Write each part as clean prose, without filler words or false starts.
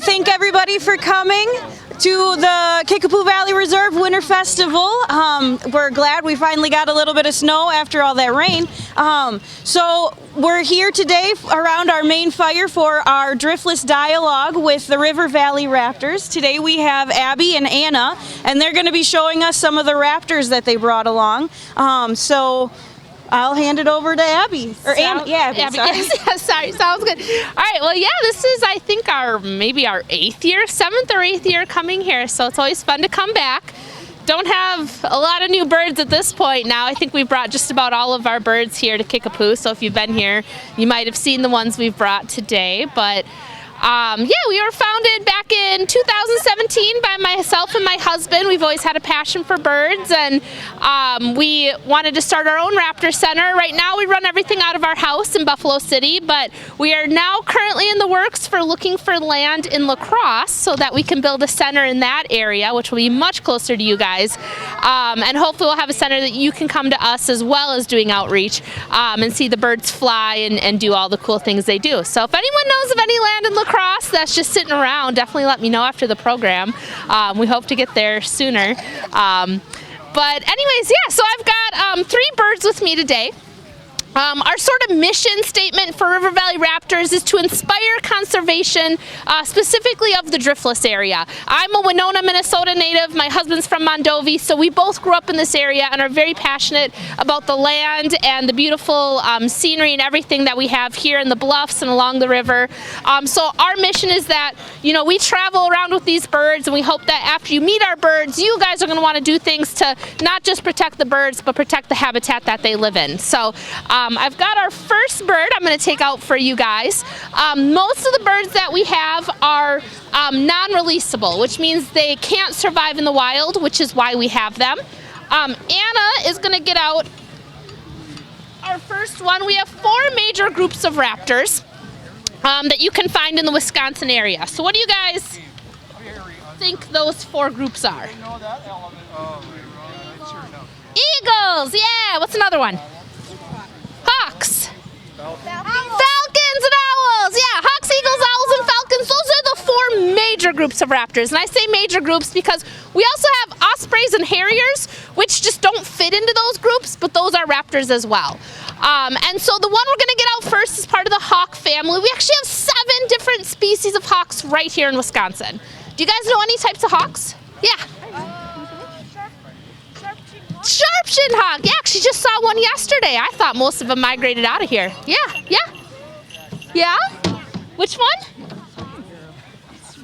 to thank everybody for coming to the Kickapoo Valley Reserve Winter Festival. We're glad we finally got a little bit of snow after all that rain. So we're here today around our main fire for our driftless dialogue with the Valley Raptors. Today we have Abby and Anna, and they're going to be showing us some of the raptors that they brought along. So I'll hand it over to Abby. Or Abby, Abby. Yes, sorry, sounds good. All right, well, yeah, this is, I think, maybe our 7th or 8th year coming here, so it's always fun to come back. Don't have a lot of new birds at this point now. I think we've brought just about all of our birds here to Kickapoo, so if you've been here, you might have seen the ones we've brought today, but yeah, we were founded back in 2017 by myself and my husband. We've always had a passion for birds, and we wanted to start our own Raptor Center. Right now we run everything out of our house in Buffalo City, but we are now currently in the works for looking for land in La Crosse so that we can build a center in that area, which will be much closer to you guys. And hopefully we'll have a center that you can come to us as well as doing outreach and see the birds fly and do all the cool things they do. So if anyone knows of any land in La Crosse that's just sitting around, definitely let me know after the program. We hope to get there sooner. But anyways, yeah, so I've got 3 birds with me today. Our sort of mission statement for Valley Raptors is to inspire conservation, specifically of the driftless area. I'm a Winona, Minnesota native. My husband's from Mondovi, so we both grew up in this area and are very passionate about the land and the beautiful scenery and everything that we have here in the bluffs and along the river. So our mission is that, you know, we travel around with these birds, and we hope that after you meet our birds, you guys are going to want to do things to not just protect the birds, but protect the habitat that they live in. So I've got our first bird I'm going to take out for you guys. Most of the birds that we have are non-releasable, which means they can't survive in the wild, which is why we have them. Anna is going to get out our first one. We have 4 major groups of raptors that you can find in the Wisconsin area. So what do you guys think those 4 groups are? Eagles, yeah. What's another one? Hawks. Falcons and owls. Yeah, hawks, eagles, owls, and falcons. Those are the 4 major groups of raptors. And I say major groups because we also have ospreys and harriers, which just don't fit into those groups, but those are raptors as well. And so the one we're going to get out first is part of the hawk family. We actually have 7 different species of hawks right here in Wisconsin. Do you guys know any types of hawks? Yeah. Sharp-shinned hawk. Yeah, actually just saw one yesterday. I thought most of them migrated out of here. Yeah. Which one?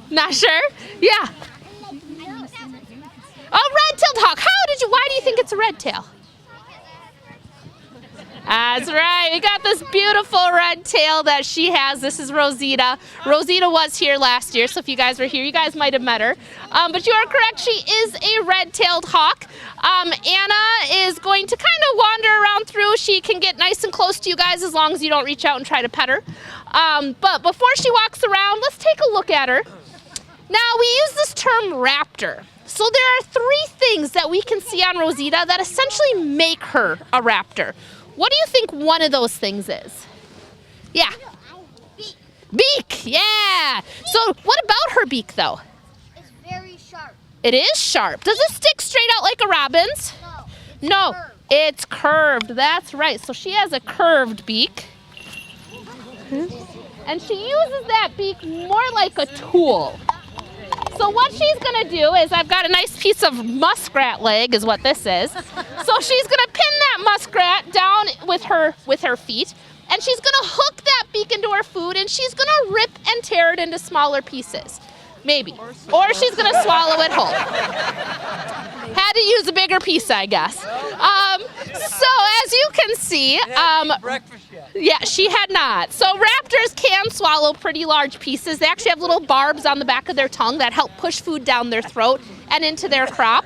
Not sure? Yeah. Oh, red-tailed hawk. Why do you think it's a red tail? That's right. We got this beautiful red tail that she has. This is Rosita. Rosita was here last year, so if you guys were here, you guys might have met her. But you are correct. She is a red-tailed hawk. Anna is going to kind of wander around through. She can get nice and close to you guys as long as you don't reach out and try to pet her. But before she walks around, let's take a look at her. Now, we use this term raptor. So there are 3 things that we can see on Rosita that essentially make her a raptor. What do you think one of those things is? Yeah. Beak, yeah. So what about her beak, though? It's very sharp. It is sharp. Does it stick straight out like a robin's? No. It's curved. That's right. So she has a curved beak. And she uses that beak more like a tool. So what she's going to do is, I've got a nice piece of muskrat leg is what this is. So she's going to pin that muskrat down with her feet, and she's going to hook that beak into her food, and she's going to rip and tear it into smaller pieces. Maybe. Or she's going to swallow it whole. Had to use a bigger piece, I guess. So as you can see, yeah, she had not. So raptors can swallow pretty large pieces. They actually have little barbs on the back of their tongue that help push food down their throat and into their crop.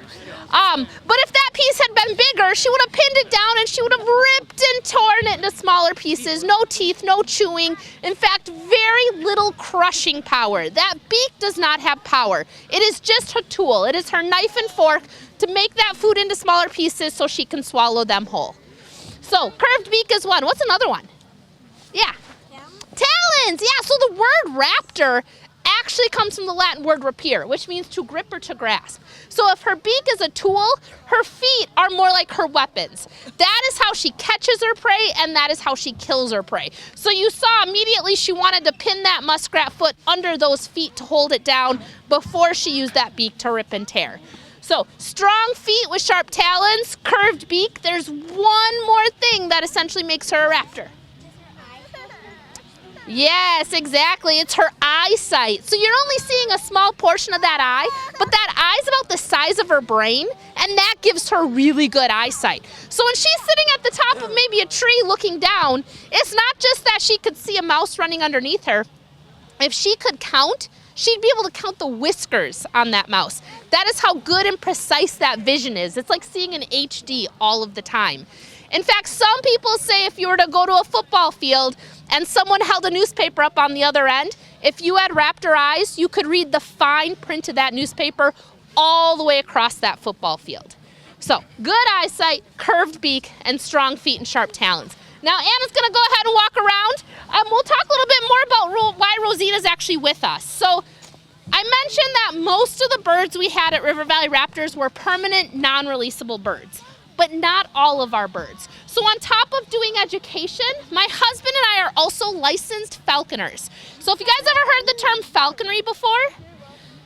But if that piece had been bigger, she would have pinned it down and she would have ripped and torn it into smaller pieces. No teeth, no chewing. In fact, very little crushing power. That beak does not have power. It is just her tool. It is her knife and fork to make that food into smaller pieces so she can swallow them whole. So curved beak is one. What's another one? Yeah. Talons. Yeah, so the word raptor actually comes from the Latin word rapier, which means to grip or to grasp. So if her beak is a tool, her feet are more like her weapons. That is how she catches her prey, and that is how she kills her prey. So you saw immediately she wanted to pin that muskrat foot under those feet to hold it down before she used that beak to rip and tear. So strong feet with sharp talons, curved beak. There's one more thing that essentially makes her a raptor. Yes, exactly. It's her eyesight. So you're only seeing a small portion of that eye, but that eye's about the size of her brain, and that gives her really good eyesight. So when she's sitting at the top of maybe a tree looking down, it's not just that she could see a mouse running underneath her. If she could count, she'd be able to count the whiskers on that mouse. That is how good and precise that vision is. It's like seeing an HD all of the time. In fact, some people say if you were to go to a football field and someone held a newspaper up on the other end, if you had raptor eyes, you could read the fine print of that newspaper all the way across that football field. So, good eyesight, curved beak, and strong feet and sharp talons. Now, Anna's going to go ahead and walk around. We'll talk a little bit more about why Rosita's actually with us. So, I mentioned that most of the birds we had at River Valley Raptors were permanent, non-releasable birds, but not all of our birds. So on top of doing education, my husband and I are also licensed falconers. So if you guys ever heard the term falconry before?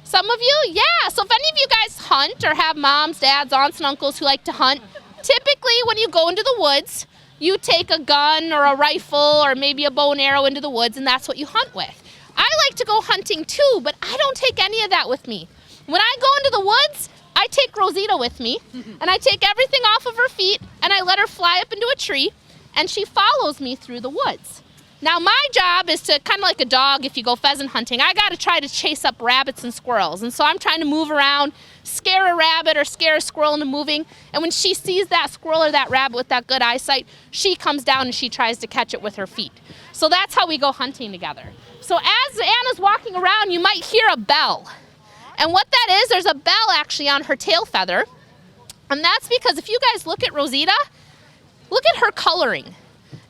Some of you? Yeah. So if any of you guys hunt or have moms, dads, aunts, and uncles who like to hunt, typically when you go into the woods, you take a gun or a rifle or maybe a bow and arrow into the woods, and that's what you hunt with. I like to go hunting too, but I don't take any of that with me. When I go into the woods, I take Rosita with me, and I take everything off of her feet, and I let her fly up into a tree, and she follows me through the woods. Now, my job is to, kind of like a dog if you go pheasant hunting, I got to try to chase up rabbits and squirrels, and so I'm trying to move around, scare a rabbit or scare a squirrel into moving, and when she sees that squirrel or that rabbit with that good eyesight, she comes down and she tries to catch it with her feet. So that's how we go hunting together. So as Anna's walking around, you might hear a bell. And what that is, there's a bell actually on her tail feather. And that's because if you guys look at Rosita, look at her coloring.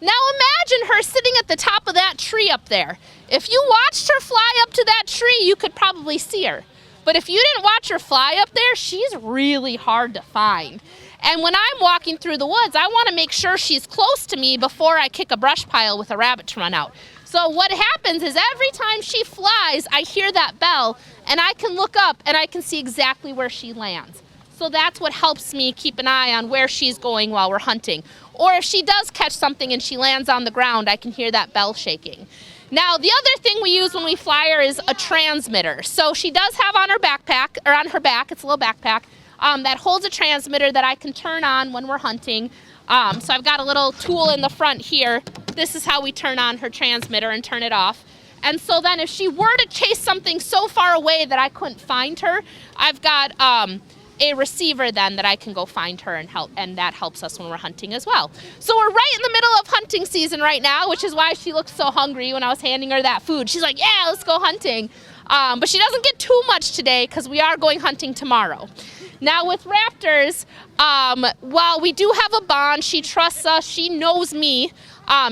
Now imagine her sitting at the top of that tree up there. If you watched her fly up to that tree, you could probably see her. But if you didn't watch her fly up there, she's really hard to find. And when I'm walking through the woods, I want to make sure she's close to me before I kick a brush pile with a rabbit to run out. So what happens is every time she flies, I hear that bell, and I can look up and I can see exactly where she lands. So that's what helps me keep an eye on where she's going while we're hunting. Or if she does catch something and she lands on the ground, I can hear that bell shaking. Now, the other thing we use when we fly her is a transmitter. So she does have on her backpack, or on her back, it's a little backpack, that holds a transmitter that I can turn on when we're hunting. So I've got a little tool in the front here. This is how we turn on her transmitter and turn it off. And so then if she were to chase something so far away that I couldn't find her, I've got a receiver then that I can go find her and help, and that helps us when we're hunting as well. So we're right in the middle of hunting season right now, which is why she looked so hungry when I was handing her that food. She's like, yeah, let's go hunting. But she doesn't get too much today because we are going hunting tomorrow. Now with raptors, while we do have a bond, she trusts us, she knows me,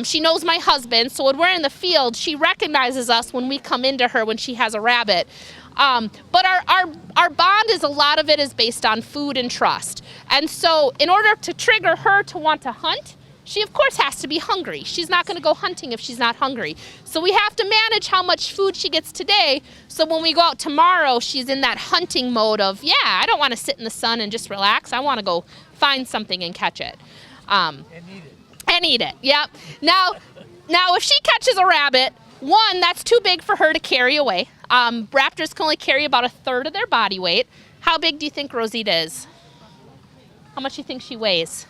she knows my husband, so when we're in the field, she recognizes us when we come into her when she has a rabbit. But our bond is, a lot of it is based on food and trust. And so in order to trigger her to want to hunt, she of course has to be hungry. She's not going to go hunting if she's not hungry. So we have to manage how much food she gets today, so when we go out tomorrow, she's in that hunting mode of, yeah, I don't want to sit in the sun and just relax. I want to go find something and catch it. And eat it. And eat it, yep. Now if she catches a rabbit, one, that's too big for her to carry away. Raptors can only carry about 1/3 of their body weight. How big do you think Rosita is? How much do you think she weighs?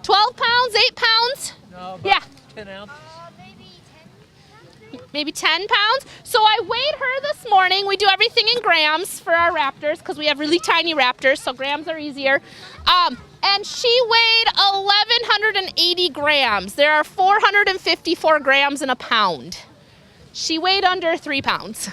12 pounds, 8 pounds? No, about yeah. 10 ounces. Maybe 10 pounds. So I weighed her this morning. We do everything in grams for our raptors because we have really tiny raptors, so grams are easier. And she weighed 1,180 grams. There are 454 grams in a pound. She weighed under 3 pounds.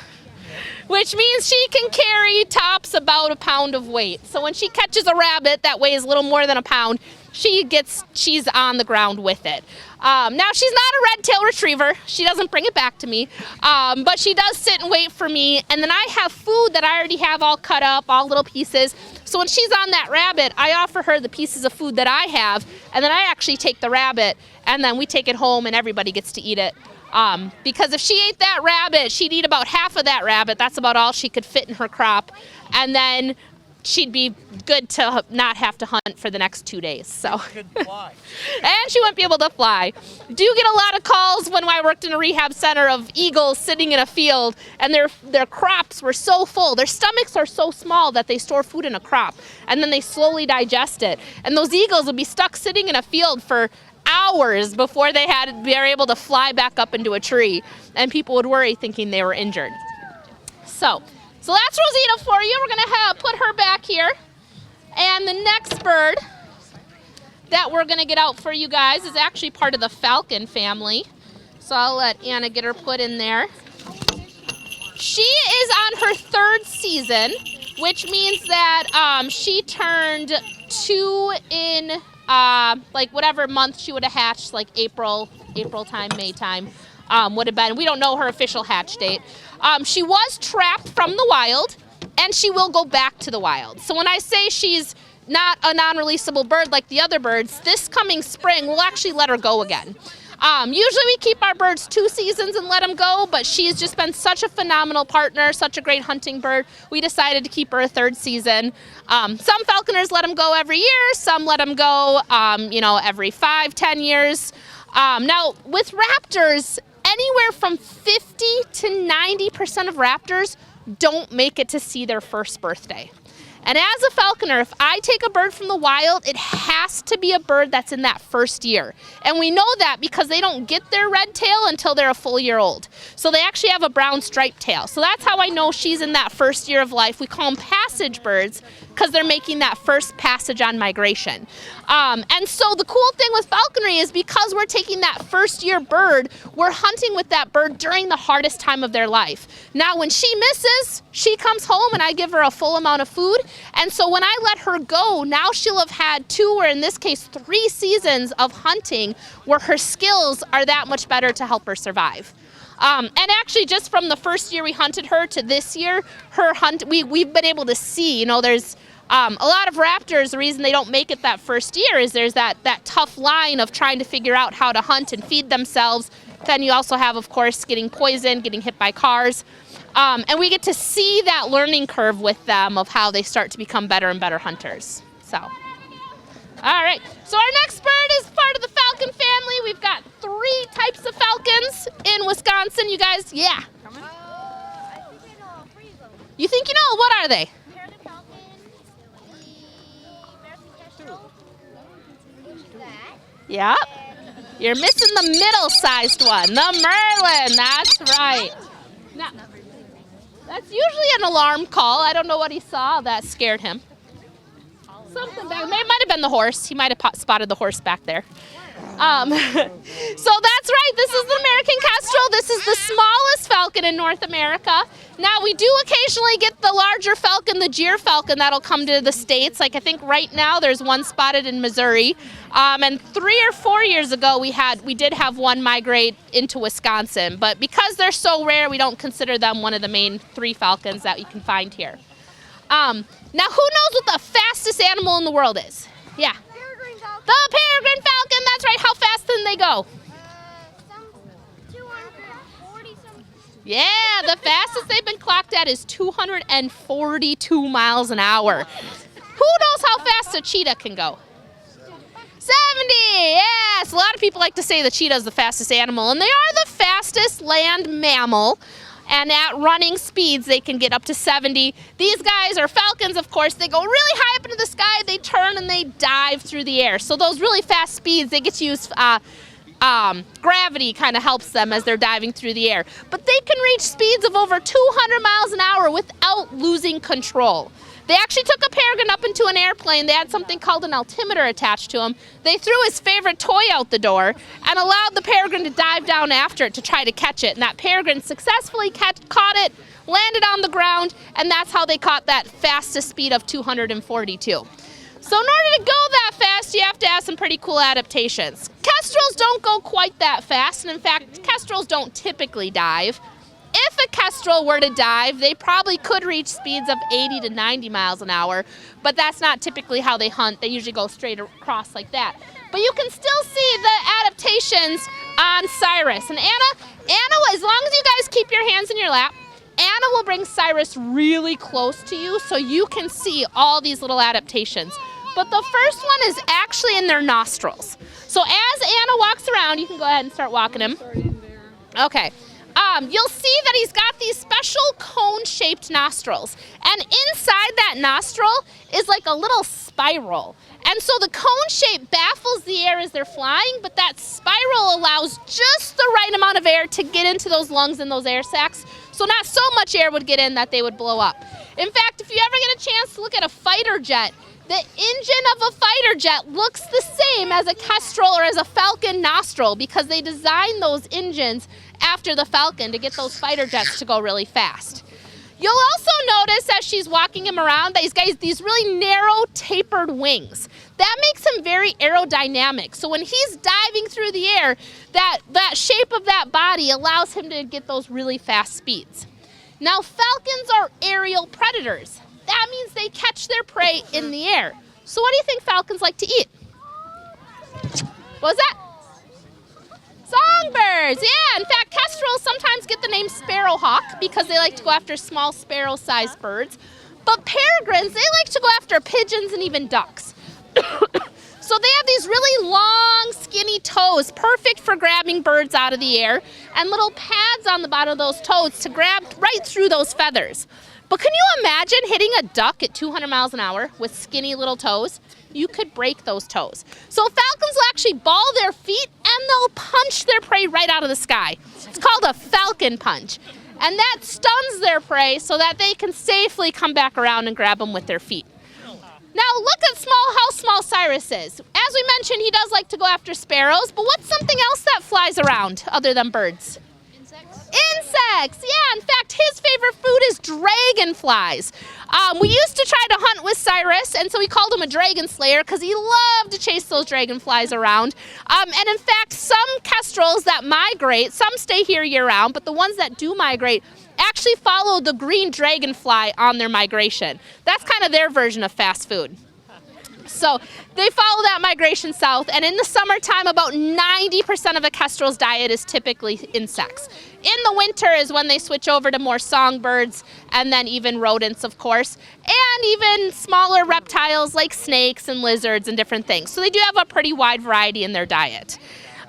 which means she can carry tops about a pound of weight. So when she catches a rabbit that weighs a little more than a pound, she's on the ground with it. Now, she's not a red-tailed retriever. She doesn't bring it back to me, but she does sit and wait for me, and then I have food that I already have all cut up, all little pieces. So when she's on that rabbit, I offer her the pieces of food that I have, and then I actually take the rabbit, and then we take it home, and everybody gets to eat it. Because if she ate that rabbit, she'd eat about half of that rabbit. That's about all she could fit in her crop, and then she'd be good to not have to hunt for the next 2 days. So, and she wouldn't be able to fly. Do get a lot of calls when I worked in a rehab center of eagles sitting in a field, and their crops were so full. Their stomachs are so small that they store food in a crop, and then they slowly digest it. And those eagles would be stuck sitting in a field for hours before they were able to fly back up into a tree, and people would worry thinking they were injured. So that's Rosita for you. We're going to put her back here. And the next bird that we're going to get out for you guys is actually part of the falcon family. So I'll let Anna get her put in there. She is on her 3rd season, which means that she turned 2 in like whatever month she would have hatched, like April time, May time. Would have been. We don't know her official hatch date. She was trapped from the wild, and she will go back to the wild. So when I say she's not a non-releasable bird like the other birds, this coming spring we'll actually let her go again. Usually we keep our birds 2 seasons and let them go, but she's just been such a phenomenal partner, such a great hunting bird. We decided to keep her a 3rd season. Some falconers let them go every year. Some let them go, every 5-10 years. Now with raptors, anywhere from 50 to 90% of raptors don't make it to see their first birthday. And as a falconer, if I take a bird from the wild, it has to be a bird that's in that 1st year. And we know that because they don't get their red tail until they're a full year old. So they actually have a brown striped tail. So that's how I know she's in that 1st year of life. We call them passage birds because they're making that first passage on migration. And so the cool thing with falconry is because we're taking that 1st year bird, we're hunting with that bird during the hardest time of their life. Now when she misses, she comes home and I give her a full amount of food. And so when I let her go, now she'll have had 2, or in this case 3 seasons of hunting where her skills are that much better to help her survive. And actually just from the 1st year we hunted her to this year, we've been able to see, there's a lot of raptors, the reason they don't make it that 1st year is there's that tough line of trying to figure out how to hunt and feed themselves. Then you also have, of course, getting poisoned, getting hit by cars. And we get to see that learning curve with them of how they start to become better and better hunters. So, all right. So our next bird is part of the falcon family. We've got 3 types of falcons in Wisconsin. You guys, yeah. I think I know 3 of them. You think you know? What are they? American falcon, the American kestrel, which is that. Yep. You're missing the middle-sized one, the Merlin. That's right. Now, that's usually an alarm call. I don't know what he saw that scared him. Something back. It might have been the horse. He might have spotted the horse back there. So that's right. This is the American kestrel. This is the smallest falcon in North America. Now, we do occasionally get the larger falcon, the gyr falcon, that'll come to the States. Like I think right now there's one spotted in Missouri. And 3 or 4 years ago we did have one migrate into Wisconsin. But because they're so rare, we don't consider them one of the main 3 falcons that you can find here. Now, who knows what the fastest animal in the world is? Yeah. Peregrine falcon. The peregrine falcon, that's right. How fast can they go? Some 240 some. Yeah, the fastest they've been clocked at is 242 miles an hour. Who knows how fast a cheetah can go? 70, yes. A lot of people like to say the cheetah is the fastest animal, and they are the fastest land mammal. And at running speeds, they can get up to 70. These guys are falcons, of course. They go really high up into the sky. They turn and they dive through the air. So those really fast speeds, they get to use gravity kind of helps them as they're diving through the air. But they can reach speeds of over 200 miles an hour without losing control. They actually took a peregrine up into an airplane. They had something called an altimeter attached to him. They threw his favorite toy out the door and allowed the peregrine to dive down after it to try to catch it. And that peregrine successfully caught it, landed on the ground, and that's how they caught that fastest speed of 242. So in order to go that fast, you have to have some pretty cool adaptations. Kestrels don't go quite that fast, and in fact, kestrels don't typically dive. If a kestrel were to dive, they probably could reach speeds of 80 to 90 miles an hour, but that's not typically how they hunt. They usually go straight across like that. But you can still see the adaptations on Cyrus. And Anna, as long as you guys keep your hands in your lap, Anna will bring Cyrus really close to you so you can see all these little adaptations. But the first one is actually in their nostrils. So as Anna walks around, you can go ahead and start walking him. Okay. You'll see that he's got these special cone-shaped nostrils. And inside that nostril is like a little spiral. And so the cone shape baffles the air as they're flying, but that spiral allows just the right amount of air to get into those lungs and those air sacs. So not so much air would get in that they would blow up. In fact, if you ever get a chance to look at a fighter jet, the engine of a fighter jet looks the same as a kestrel or as a falcon nostril because they designed those engines after the falcon to get those fighter jets to go really fast. You'll also notice as she's walking him around that he's got these really narrow tapered wings. That makes him very aerodynamic. So when he's diving through the air, that shape of that body allows him to get those really fast speeds. Now falcons are aerial predators. That means they catch their prey in the air. So what do you think falcons like to eat? What was that? Songbirds, yeah. In fact, kestrels sometimes get the name sparrowhawk because they like to go after small sparrow-sized birds. But peregrines, they like to go after pigeons and even ducks. So they have these really long, skinny toes, perfect for grabbing birds out of the air, and little pads on the bottom of those toes to grab right through those feathers. But can you imagine hitting a duck at 200 miles an hour with skinny little toes? You could break those toes. So falcons will actually ball their feet and they'll punch their prey right out of the sky. It's called a falcon punch. And that stuns their prey so that they can safely come back around and grab them with their feet. Now look at how small Cyrus is. As we mentioned, he does like to go after sparrows, but what's something else that flies around other than birds? Insects, yeah. In fact, his favorite food is dragonflies. We used to try to hunt with Cyrus, and so we called him a dragon slayer because he loved to chase those dragonflies around. And in fact, some kestrels that migrate, some stay here year-round, but the ones that do migrate actually follow the green dragonfly on their migration. That's kind of their version of fast food. So they follow that migration south, and in the summertime, about 90% of a kestrel's diet is typically insects. In the winter is when they switch over to more songbirds, and then even rodents, of course, and even smaller reptiles like snakes and lizards and different things. So they do have a pretty wide variety in their diet.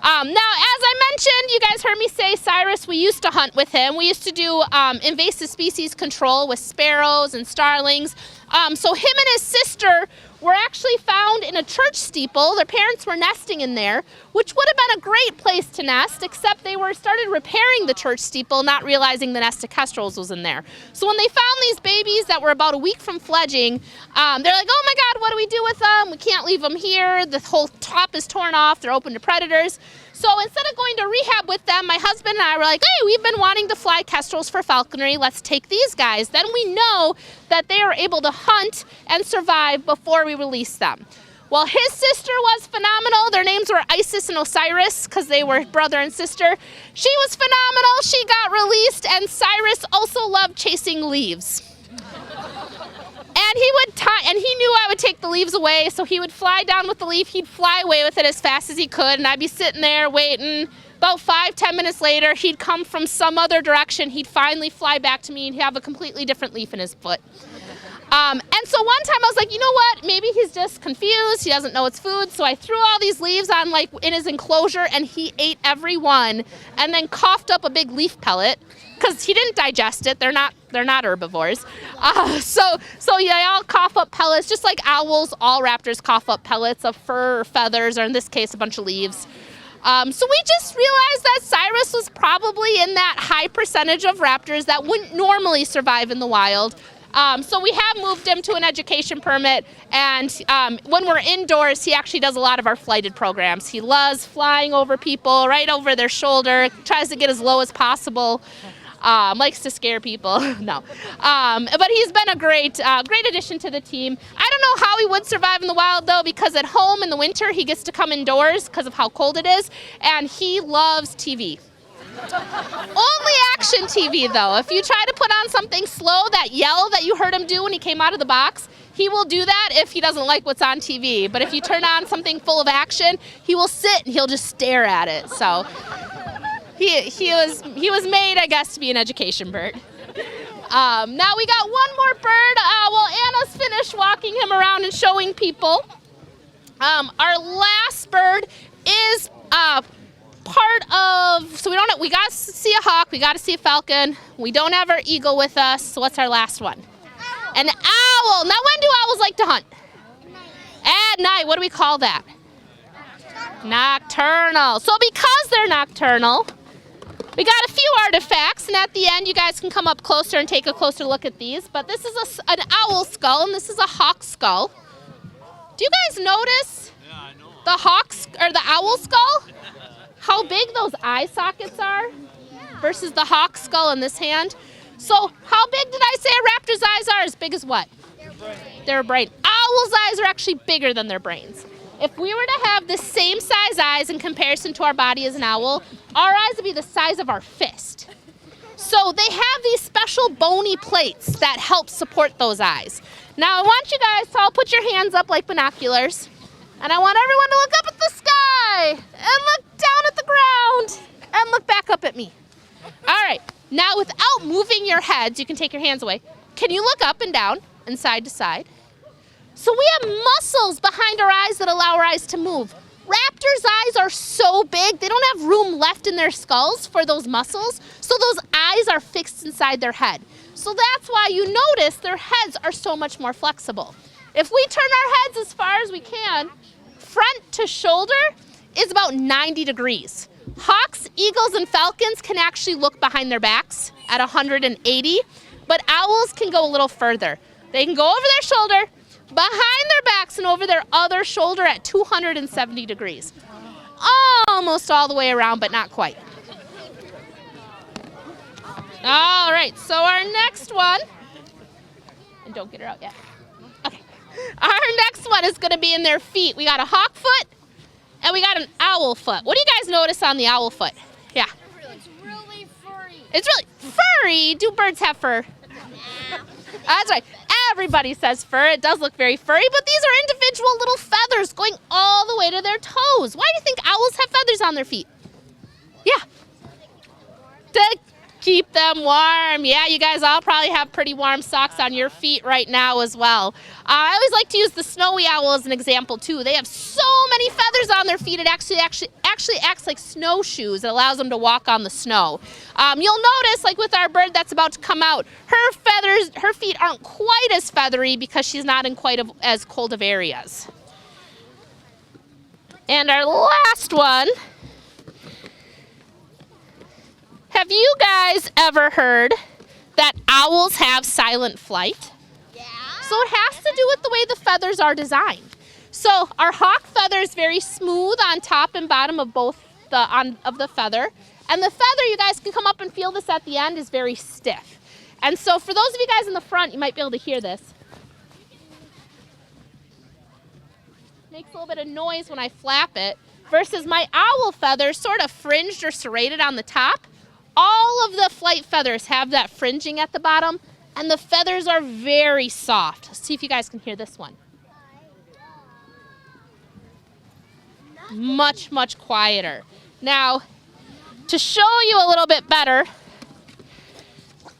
Now, as I mentioned, you guys heard me say Cyrus, we used to hunt with him. We used to do invasive species control with sparrows and starlings. So him and his sister were actually found in a church steeple. Their parents were nesting in there, which would have been a great place to nest, except they started repairing the church steeple, not realizing the nest of kestrels was in there. So when they found these babies that were about a week from fledging, they're like, oh my God, what do we do with them? We can't leave them here. The whole top is torn off. They're open to predators. So instead of going to rehab with them, my husband and I were like, hey, we've been wanting to fly kestrels for falconry. Let's take these guys. Then we know that they are able to hunt and survive before we release them. Well, his sister was phenomenal. Their names were Isis and Osiris because they were brother and sister. She was phenomenal. She got released, and Cyrus also loved chasing leaves. And he knew I would take the leaves away, so he would fly down with the leaf. He'd fly away with it as fast as he could, and I'd be sitting there waiting. About 5-10 minutes later, he'd come from some other direction. He'd finally fly back to me, and he'd have a completely different leaf in his foot. And so one time I was like, you know what? Maybe he's just confused. He doesn't know it's food. So I threw all these leaves on in his enclosure, and he ate every one, and then coughed up a big leaf pellet because he didn't digest it. They're not herbivores. So yeah, they all cough up pellets, just like owls. All raptors cough up pellets of fur or feathers, or in this case, a bunch of leaves. So we just realized that Cyrus was probably in that high percentage of raptors that wouldn't normally survive in the wild. So we have moved him to an education permit, and when we're indoors, he actually does a lot of our flighted programs. He loves flying over people, right over their shoulder, tries to get as low as possible. Likes to scare people. No. But he's been a great addition to the team. I don't know how he would survive in the wild, though, because at home in the winter, he gets to come indoors because of how cold it is, and he loves TV. Only action TV, though. If you try to put on something slow, that yell that you heard him do when he came out of the box, he will do that if he doesn't like what's on TV. But if you turn on something full of action, he will sit and he'll just stare at it. So he was made, I guess, to be an education bird. Now we got one more bird. Well, Anna's finished walking him around and showing people. Our last bird is part of, so we got to see a hawk, we got to see a falcon. We don't have our eagle with us. So what's our last one? An owl. Now, when do owls like to hunt? At night. What do we call that? Nocturnal. So because they're nocturnal, we got a few artifacts, and at the end you guys can come up closer and take a closer look at these. But this is an owl skull, and this is a hawk skull. Do you guys notice the the owl skull? How big those eye sockets are versus the hawk skull in this hand? So how big did I say a raptor's eyes are? As big as what? Their brain. Owls' eyes are actually bigger than their brains. If we were to have the same size eyes in comparison to our body as an owl, our eyes would be the size of our fist. So they have these special bony plates that help support those eyes. Now I want you guys to all put your hands up like binoculars, and I want everyone to look up at the sky and look down at the ground and look back up at me. All right. Now, without moving your heads, you can take your hands away. Can you look up and down and side to side? So we have muscles behind our eyes that allow our eyes to move. Raptors' eyes are so big, they don't have room left in their skulls for those muscles, so those eyes are fixed inside their head. So that's why you notice their heads are so much more flexible. If we turn our heads as far as we can, front to shoulder is about 90 degrees. Hawks, eagles, and falcons can actually look behind their backs at 180, but owls can go a little further. They can go over their shoulder, behind their backs, and over their other shoulder at 270 degrees. Almost all the way around, but not quite. All right, so our next one, and don't get her out yet. Okay, our next one is going to be in their feet. We got a hawk foot, and we got an owl foot. What do you guys notice on the owl foot? Yeah. It's really furry. It's really furry. Do birds have fur? Nah. That's right. Everybody says fur. It does look very furry, but these are individual little feathers going all the way to their toes. Why do you think owls have feathers on their feet? Yeah. To keep them warm. Yeah, you guys all probably have pretty warm socks on your feet right now as well. I always like to use the snowy owl as an example too. They have so many feathers on their feet, it actually acts like snowshoes. It allows them to walk on the snow. You'll notice, like with our bird that's about to come out, her feet aren't quite as feathery because she's not in quite as cold of areas. And our last one. Have you guys ever heard that owls have silent flight? Yeah. So it has to do with the way the feathers are designed. So our hawk feather is very smooth on top and bottom of both of the feather. And the feather, you guys can come up and feel this at the end, is very stiff. And so for those of you guys in the front, you might be able to hear this. Makes a little bit of noise when I flap it. Versus my owl feather, sort of fringed or serrated on the top. All of the flight feathers have that fringing at the bottom, and the feathers are very soft. Let's see if you guys can hear this one. Much, much quieter. Now, to show you a little bit better,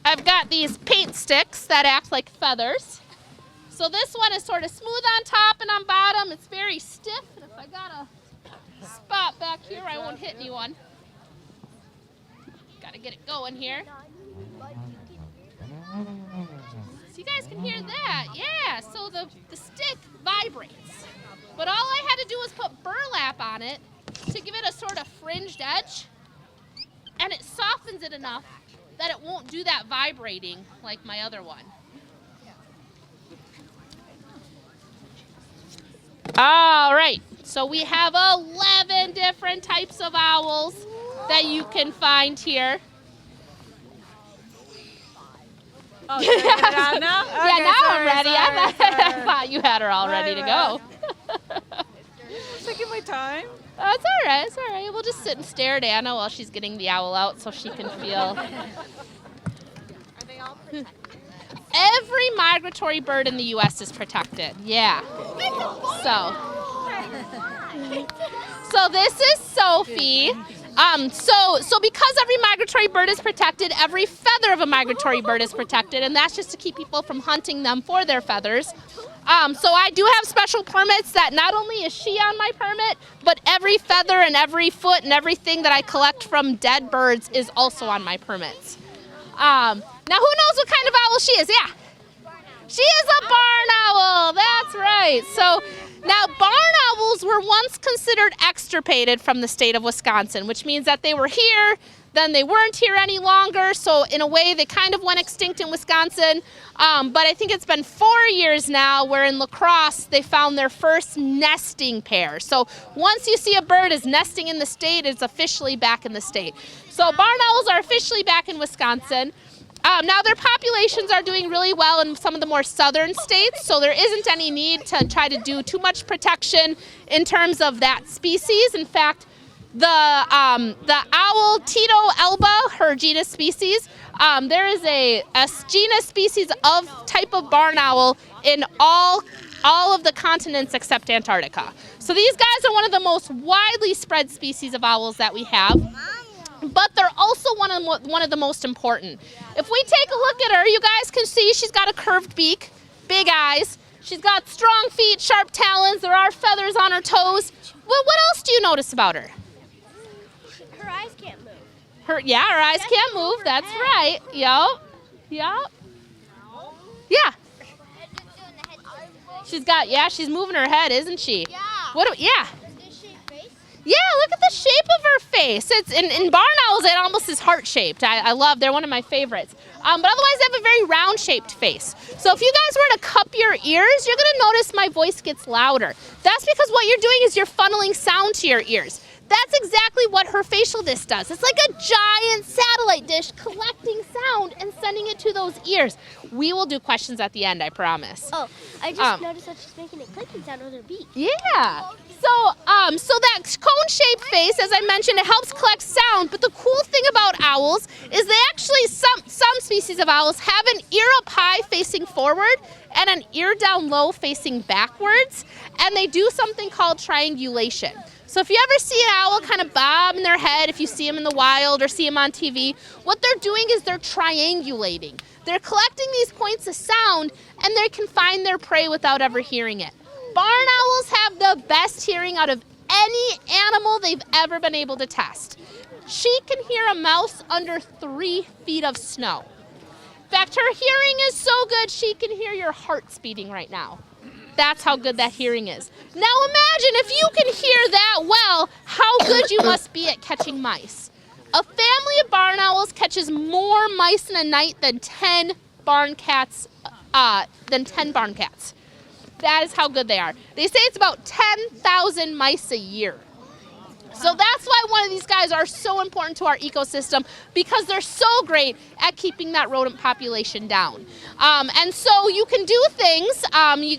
I've got these paint sticks that act like feathers. So this one is sort of smooth on top and on bottom. It's very stiff, and if I got a spot back here, I won't hit anyone. Got to get it going here. So you guys can hear that. Yeah, so the stick vibrates. But all I had to do was put burlap on it to give it a sort of fringed edge. And it softens it enough that it won't do that vibrating like my other one. All right, so we have 11 different types of owls that you can find here. Oh, so you're getting it on now? Yeah, Okay, now I'm sorry, ready. I sorry. thought you had her all ready to go. Just taking my time. That's all right. It's all right. We'll just sit and stare at Anna while she's getting the owl out so she can feel. Every migratory bird in the U.S. is protected. Yeah. So this is Sophie. So because every migratory bird is protected, every feather of a migratory bird is protected, and that's just to keep people from hunting them for their feathers. So I do have special permits that not only is she on my permit, but every feather and every foot and everything that I collect from dead birds is also on my permits. Now who knows what kind of owl she is? Yeah. She is a barn owl. That's right. So now barn owls were once considered extirpated from the state of Wisconsin, which means that they were here, then they weren't here any longer. So in a way, they kind of went extinct in Wisconsin. But I think it's been 4 years now where in La Crosse, they found their first nesting pair. So once you see a bird is nesting in the state, it's officially back in the state. So barn owls are officially back in Wisconsin. Now their populations are doing really well in some of the more southern states, so there isn't any need to try to do too much protection in terms of that species. In fact, the owl Tito alba, her genus species, there is a genus species of type of barn owl in all of the continents except Antarctica. So these guys are one of the most widely spread species of owls that we have. But they're also one of the most important. If we take a look at her, you guys can see she's got a curved beak, big eyes. She's got strong feet, sharp talons. There are feathers on her toes. What else do you notice about her? Her eyes can't move. Her eyes can't move. That's right. Yup. Yeah. She's moving her head, isn't she? Yeah. Yeah, look at the shape of her face. It's in barn owls, it almost is heart-shaped. They're one of my favorites. But otherwise, they have a very round-shaped face. So if you guys were to cup your ears, you're going to notice my voice gets louder. That's because what you're doing is you're funneling sound to your ears. That's exactly what her facial disc does. It's like a giant satellite dish collecting sound and sending it to those ears. We will do questions at the end, I promise. Oh, I just noticed that she's making a clicking sound with her beak. Yeah. So that cone-shaped face, as I mentioned, it helps collect sound. But the cool thing about owls is they actually, some species of owls have an ear up high facing forward and an ear down low facing backwards. And they do something called triangulation. So if you ever see an owl kind of bob in their head, if you see them in the wild or see them on TV, what they're doing is they're triangulating. They're collecting these points of sound, and they can find their prey without ever hearing it. Barn owls have the best hearing out of any animal they've ever been able to test. She can hear a mouse under 3 feet of snow. In fact, her hearing is so good, she can hear your heart speeding right now. That's how good that hearing is. Now imagine if you can hear that well, how good you must be at catching mice. A family of barn owls catches more mice in a night than 10 barn cats. That is how good they are. They say it's about 10,000 mice a year. So that's why one of these guys are so important to our ecosystem, because they're so great at keeping that rodent population down. And so you can do things,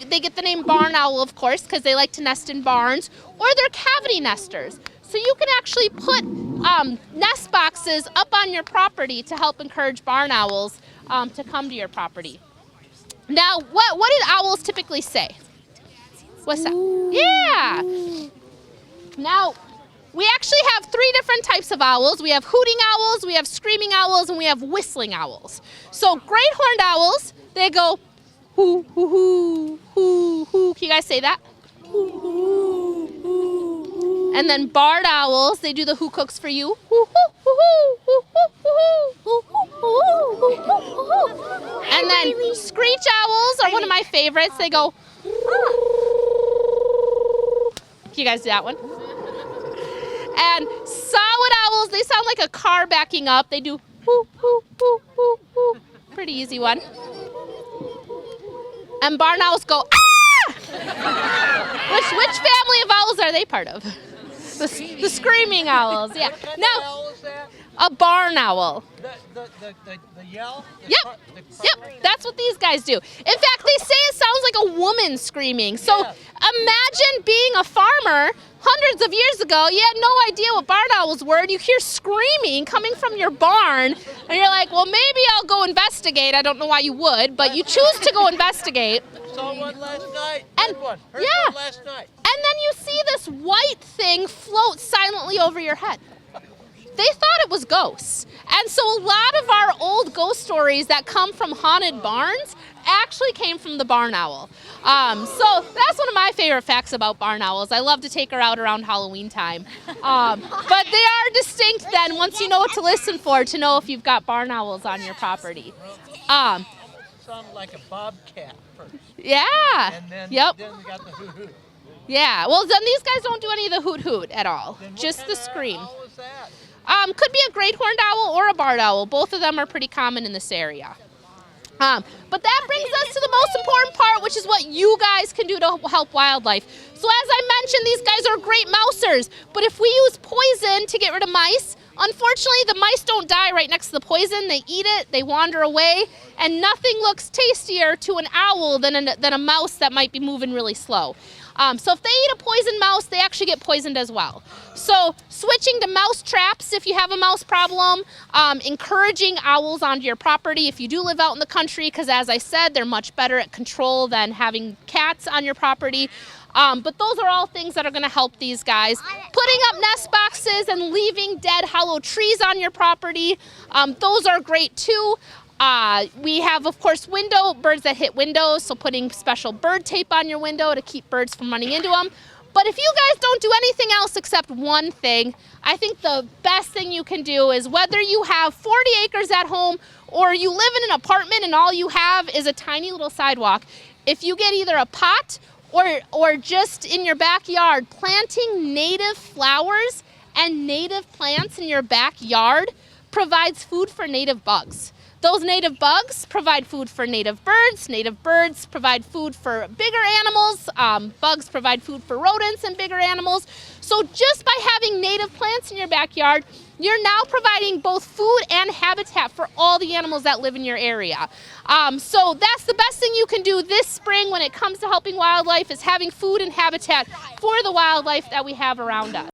they get the name barn owl, of course, because they like to nest in barns, or they're cavity nesters. So you can actually put nest boxes up on your property to help encourage barn owls to come to your property. Now, what did owls typically say? What's that? Yeah. Now, we actually have 3 different types of owls. We have hooting owls, we have screaming owls, and we have whistling owls. So great horned owls, they go hoo, hoo, hoo, hoo, hoo. Can you guys say that? Hoo, hoo, hoo, hoo. And then barred owls, they do the who cooks for you. Hoo, hoo, hoo, hoo, hoo, hoo, hoo, hoo, hoo. And then screech owls are one of my favorites. They go. Can you guys do that one? And solid owls, they sound like a car backing up. They do hoo, hoo, hoo, hoo, hoo. Pretty easy one. And barn owls go, ah! Which family of owls are they part of? The screaming owls, yeah. What kind of Now, owl is that? a barn owl. The yell? Yep, that's what these guys do. In fact, they say it sounds like a woman screaming. So Yes. imagine being a farmer hundreds of years ago. You had no idea what barn owls were, and you hear screaming coming from your barn, and you're like, well, maybe I'll go investigate. I don't know why you would, but you choose to go investigate. Saw one last night. And- Heard one. Heard yeah. one last night. And then you see this white thing float silently over your head. They thought it was ghosts. And so a lot of our old ghost stories that come from haunted barns actually came from the barn owl. So that's one of my favorite facts about barn owls. I love to take her out around Halloween time. But they are distinct then once you know what to listen for to know if you've got barn owls on your property. Sounded like a bobcat first. Yeah. And then, Yep. then we got the hoot-hoot. Yeah. Well, then these guys don't do any of the hoot hoot at all. Then what Just kind the of scream. owl is that? Could be a great horned owl or a barred owl. Both of them are pretty common in this area. But that brings us to the most important part, which is what you guys can do to help wildlife. So as I mentioned, these guys are great mousers. But if we use poison to get rid of mice, unfortunately the mice don't die right next to the poison. They eat it, they wander away, and nothing looks tastier to an owl than a mouse that might be moving really slow. So if they eat a poisoned mouse, they actually get poisoned as well. So switching to mouse traps if you have a mouse problem, encouraging owls onto your property if you do live out in the country, because as I said, they're much better at control than having cats on your property. But those are all things that are going to help these guys. Putting up nest boxes and leaving dead hollow trees on your property, those are great too. We have, of course, birds that hit windows, so putting special bird tape on your window to keep birds from running into them. But if you guys don't do anything else except one thing, I think the best thing you can do is whether you have 40 acres at home or you live in an apartment and all you have is a tiny little sidewalk, if you get either a pot or just in your backyard, planting native flowers and native plants in your backyard provides food for native bugs. Those native bugs provide food for native birds provide food for bigger animals, bugs provide food for rodents and bigger animals. So just by having native plants in your backyard, you're now providing both food and habitat for all the animals that live in your area. So that's the best thing you can do this spring when it comes to helping wildlife, is having food and habitat for the wildlife that we have around us.